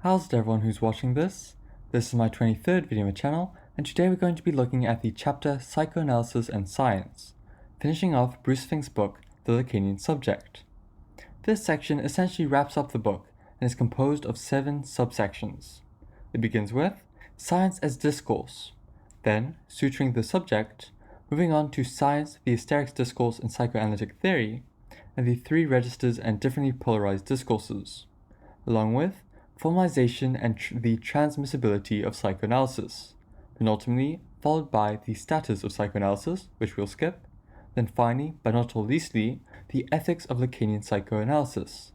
How's it everyone who's watching this? This is my 23rd video on my channel, and today we're going to be looking at the chapter Psychoanalysis and Science, finishing off Bruce Fink's book, The Lacanian Subject. This section essentially wraps up the book and is composed of 7 subsections. It begins with Science as Discourse, then Suturing the Subject, moving on to Science, the Hysteric Discourse in Psychoanalytic Theory, and the 3 registers and differently polarized discourses, along with Formalisation and the Transmissibility of Psychoanalysis, then ultimately followed by the Status of Psychoanalysis, which we'll skip, then finally, but not leastly, the Ethics of Lacanian Psychoanalysis.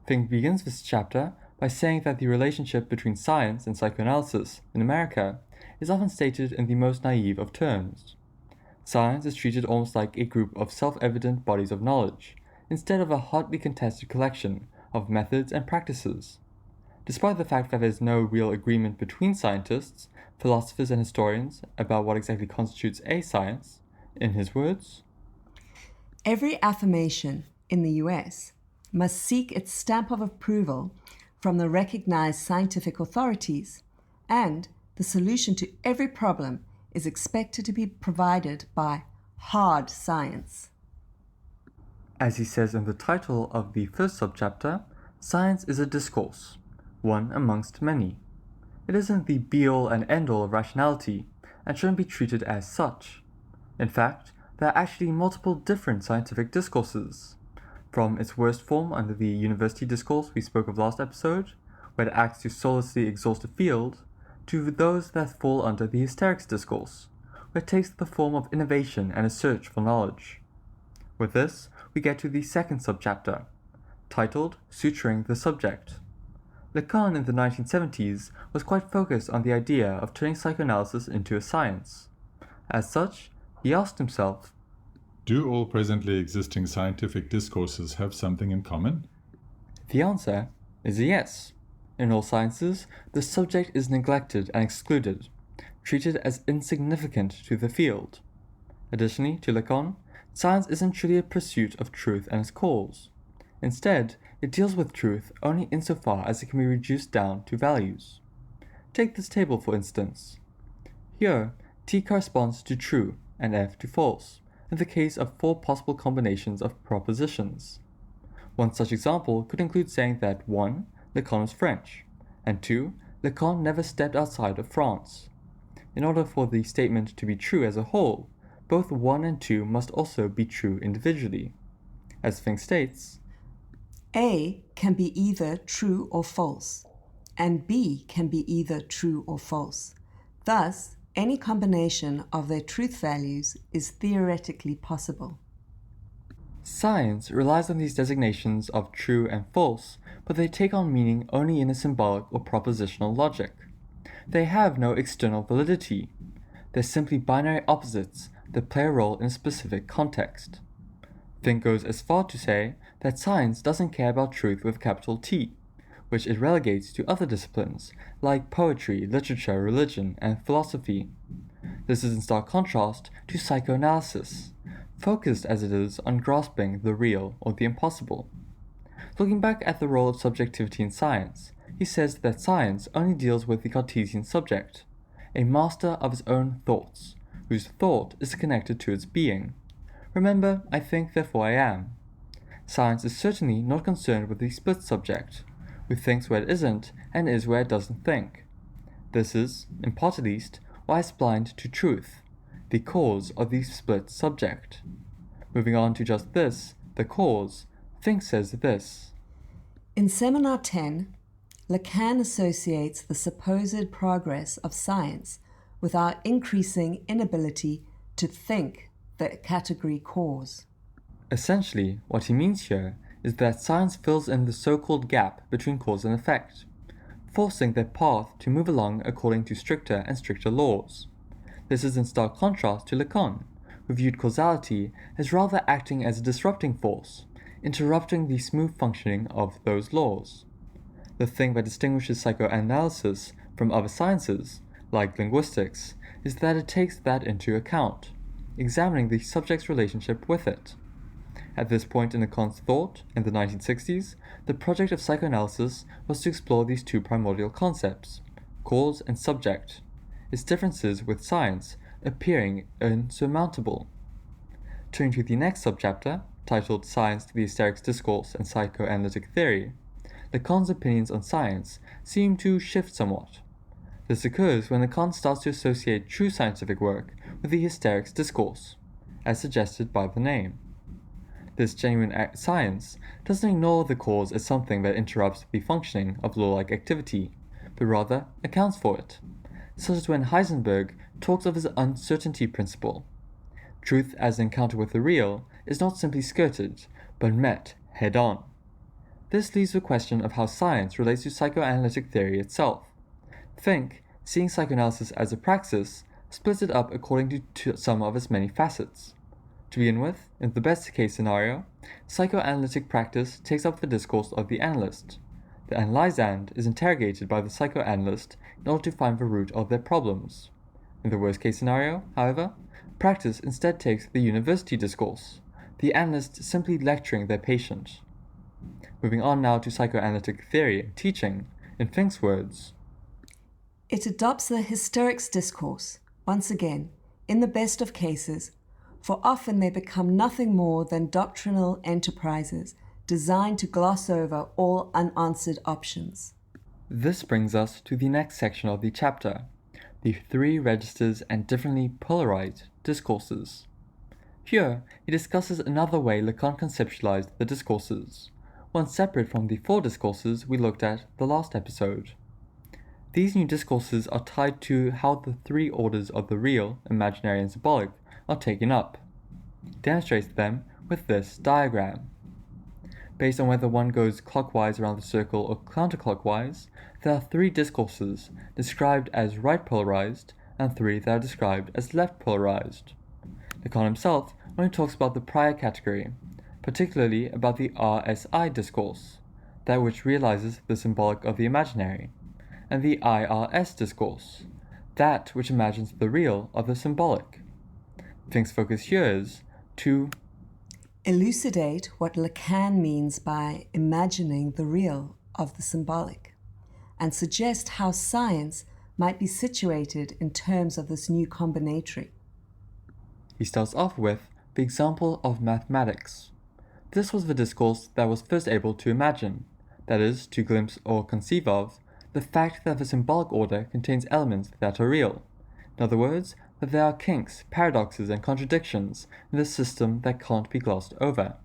Fink begins this chapter by saying that the relationship between science and psychoanalysis in America is often stated in the most naive of terms. Science is treated almost like a group of self-evident bodies of knowledge, instead of a hotly contested collection of methods and practices. Despite the fact that there is no real agreement between scientists, philosophers, and historians about what exactly constitutes a science, in his words, every affirmation in the US must seek its stamp of approval from the recognized scientific authorities, and the solution to every problem is expected to be provided by hard science. As he says in the title of the first subchapter, science is a discourse, one amongst many. It isn't the be-all and end-all of rationality, and shouldn't be treated as such. In fact, there are actually multiple different scientific discourses, from its worst form under the university discourse we spoke of last episode, where it acts to soullessly exhaust a field, to those that fall under the hysterics discourse, where it takes the form of innovation and a search for knowledge. With this, we get to the second subchapter, titled Suturing the Subject. Lacan in the 1970s was quite focused on the idea of turning psychoanalysis into a science. As such, he asked himself, do all presently existing scientific discourses have something in common? The answer is a yes. In all sciences, the subject is neglected and excluded, treated as insignificant to the field. Additionally, to Lacan, science isn't truly a pursuit of truth and its cause. Instead, it deals with truth only insofar as it can be reduced down to values. Take this table for instance. Here, T corresponds to true and F to false, in the case of 4 possible combinations of propositions. One such example could include saying that 1. Lacan was French, and 2. Lacan never stepped outside of France. In order for the statement to be true as a whole, both 1 and 2 must also be true individually. As Fink states, A can be either true or false, and B can be either true or false. Thus, any combination of their truth values is theoretically possible. Science relies on these designations of true and false, but they take on meaning only in a symbolic or propositional logic. They have no external validity. They're simply binary opposites that play a role in a specific context. Fink goes as far to say that science doesn't care about truth with capital T, which it relegates to other disciplines like poetry, literature, religion, and philosophy. This is in stark contrast to psychoanalysis, focused as it is on grasping the real or the impossible. Looking back at the role of subjectivity in science, he says that science only deals with the Cartesian subject, a master of his own thoughts, whose thought is connected to its being. Remember, I think, therefore I am. Science is certainly not concerned with the split subject, who thinks where it isn't and is where it doesn't think. This is, in part at least, why it's blind to truth, the cause of the split subject. Moving on to just this, the cause, Fink says this. In Seminar 10, Lacan associates the supposed progress of science with our increasing inability to think the category cause. Essentially, what he means here is that science fills in the so-called gap between cause and effect, forcing their path to move along according to stricter and stricter laws. This is in stark contrast to Lacan, who viewed causality as rather acting as a disrupting force, interrupting the smooth functioning of those laws. The thing that distinguishes psychoanalysis from other sciences, like linguistics, is that it takes that into account, examining the subject's relationship with it. At this point in Lacan's thought, in the 1960s, the project of psychoanalysis was to explore these two primordial concepts, cause and subject, its differences with science appearing insurmountable. Turning to the next subchapter, titled Science, the Hysteric Discourse, and Psychoanalytic Theory, Lacan's opinions on science seem to shift somewhat. This occurs when Lacan starts to associate true scientific work with the hysterics discourse, as suggested by the name. This genuine science doesn't ignore the cause as something that interrupts the functioning of law-like activity, but rather accounts for it, such as when Heisenberg talks of his uncertainty principle. Truth as an encounter with the real is not simply skirted, but met head-on. This leaves the question of how science relates to psychoanalytic theory itself. Fink, seeing psychoanalysis as a praxis, splits it up according to some of its many facets. To begin with, in the best-case scenario, psychoanalytic practice takes up the discourse of the analyst. The analysand is interrogated by the psychoanalyst in order to find the root of their problems. In the worst-case scenario, however, practice instead takes the university discourse, the analyst simply lecturing their patient. Moving on now to psychoanalytic theory and teaching, in Fink's words, it adopts the hysterics discourse, once again, in the best of cases, for often they become nothing more than doctrinal enterprises designed to gloss over all unanswered options. This brings us to the next section of the chapter, the three registers and differently polarized discourses. Here, he discusses another way Lacan conceptualized the discourses, one separate from the four discourses we looked at the last episode. These new discourses are tied to how the three orders of the real, imaginary, and symbolic are taken up. He demonstrates them with this diagram. Based on whether one goes clockwise around the circle or counterclockwise, there are three discourses described as right polarized and three that are described as left polarized. Lacan himself only talks about the prior category, particularly about the RSI discourse, that which realizes the symbolic of the imaginary, and the IRS discourse, that which imagines the real of the symbolic. Fink's focus here is to elucidate what Lacan means by imagining the real of the symbolic, and suggest how science might be situated in terms of this new combinatory. He starts off with the example of mathematics. This was the discourse that was first able to imagine, that is, to glimpse or conceive of, the fact that the symbolic order contains elements that are real. In other words, that there are kinks, paradoxes, and contradictions in the system that can't be glossed over.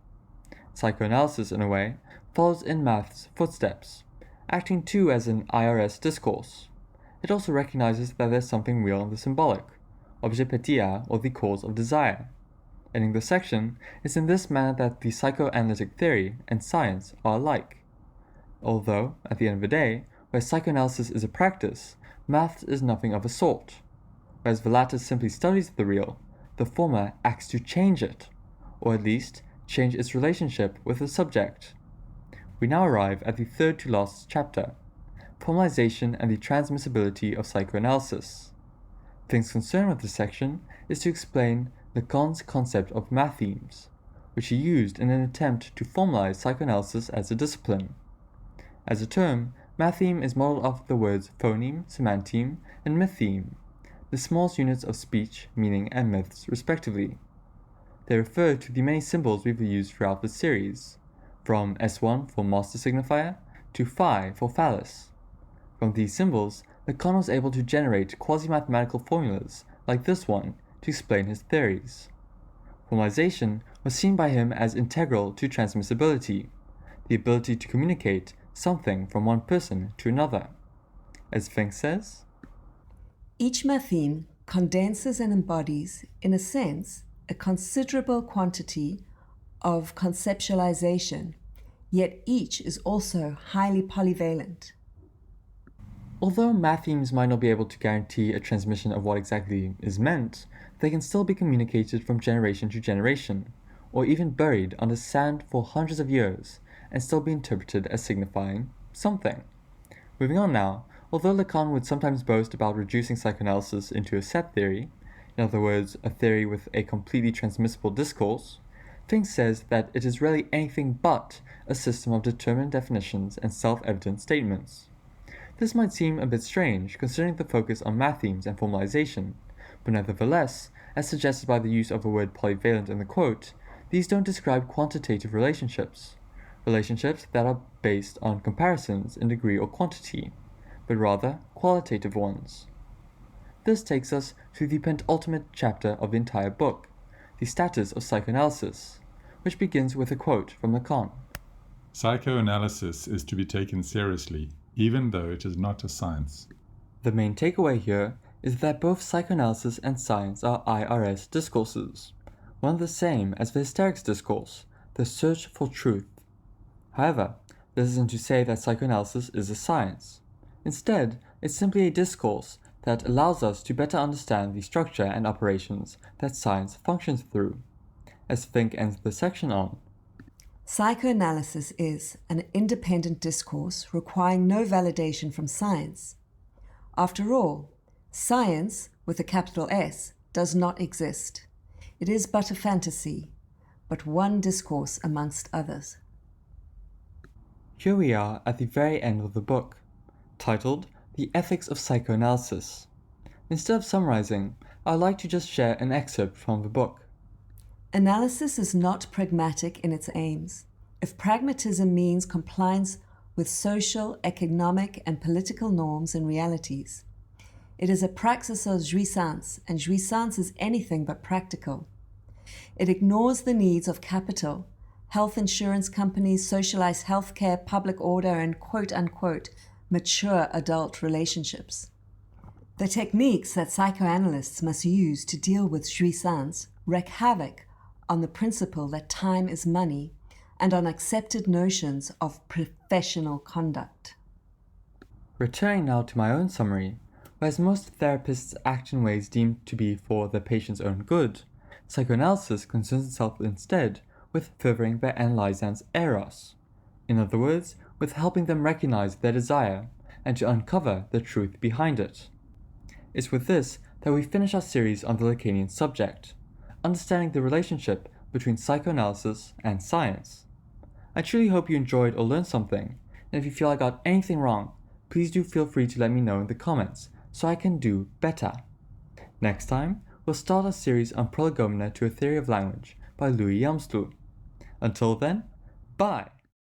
Psychoanalysis, in a way, follows in math's footsteps, acting too as an IRS discourse. It also recognizes that there's something real in the symbolic, objet pétia, or the cause of desire. Ending the section is in this manner that the psychoanalytic theory and science are alike. Although, at the end of the day, where psychoanalysis is a practice, maths is nothing of the sort. Whereas the latter simply studies the real, the former acts to change it, or at least change its relationship with the subject. We now arrive at the third to last chapter, Formalisation and the Transmissibility of Psychoanalysis. Fink's concern with this section is to explain Lacan's concept of mathemes, which he used in an attempt to formalize psychoanalysis as a discipline. As a term, matheme is modeled off the words phoneme, semanteme, and mytheme, the smallest units of speech, meaning, and myths, respectively. They refer to the many symbols we've used throughout the series, from S1 for master signifier to phi for phallus. From these symbols, Lacan was able to generate quasi-mathematical formulas like this one to explain his theories. Formalization was seen by him as integral to transmissibility, the ability to communicate something from one person to another. As Fink says, each matheme condenses and embodies, in a sense, a considerable quantity of conceptualization, yet each is also highly polyvalent. Although mathemes might not be able to guarantee a transmission of what exactly is meant, they can still be communicated from generation to generation, or even buried under sand for hundreds of years, and still be interpreted as signifying something. Moving on now, although Lacan would sometimes boast about reducing psychoanalysis into a set theory, in other words, a theory with a completely transmissible discourse, Fink says that it is really anything but a system of determined definitions and self-evident statements. This might seem a bit strange, considering the focus on mathemes and formalization, but nevertheless, as suggested by the use of the word polyvalent in the quote, these don't describe quantitative relationships that are based on comparisons in degree or quantity, but rather qualitative ones. This takes us to the penultimate chapter of the entire book, the Status of Psychoanalysis, which begins with a quote from Lacan. Psychoanalysis is to be taken seriously, even though it is not a science. The main takeaway here is that both psychoanalysis and science are IRS discourses, one and the same as the Hysteric's discourse, the search for truth. However, this isn't to say that psychoanalysis is a science. Instead, it's simply a discourse that allows us to better understand the structure and operations that science functions through, as Fink ends the section on. Psychoanalysis is an independent discourse requiring no validation from science. After all, science, with a capital S, does not exist. It is but a fantasy, but one discourse amongst others. Here we are at the very end of the book, titled The Ethics of Psychoanalysis. Instead of summarizing, I'd like to just share an excerpt from the book. Analysis is not pragmatic in its aims. If pragmatism means compliance with social, economic, and political norms and realities, it is a praxis of jouissance, and jouissance is anything but practical. It ignores the needs of capital, health insurance companies, socialized healthcare, public order, and quote-unquote mature adult relationships. The techniques that psychoanalysts must use to deal with jouissance wreak havoc on the principle that time is money and on accepted notions of professional conduct. Returning now to my own summary, whereas most therapists act in ways deemed to be for the patient's own good, psychoanalysis concerns itself instead with furthering their analysand's eros. In other words, with helping them recognize their desire and to uncover the truth behind it. It's with this that we finish our series on the Lacanian subject, understanding the relationship between psychoanalysis and science. I truly hope you enjoyed or learned something, and if you feel I got anything wrong, please do feel free to let me know in the comments so I can do better. Next time, we'll start our series on Prolegomena to a Theory of Language by Louis Yamslu. Until then, bye!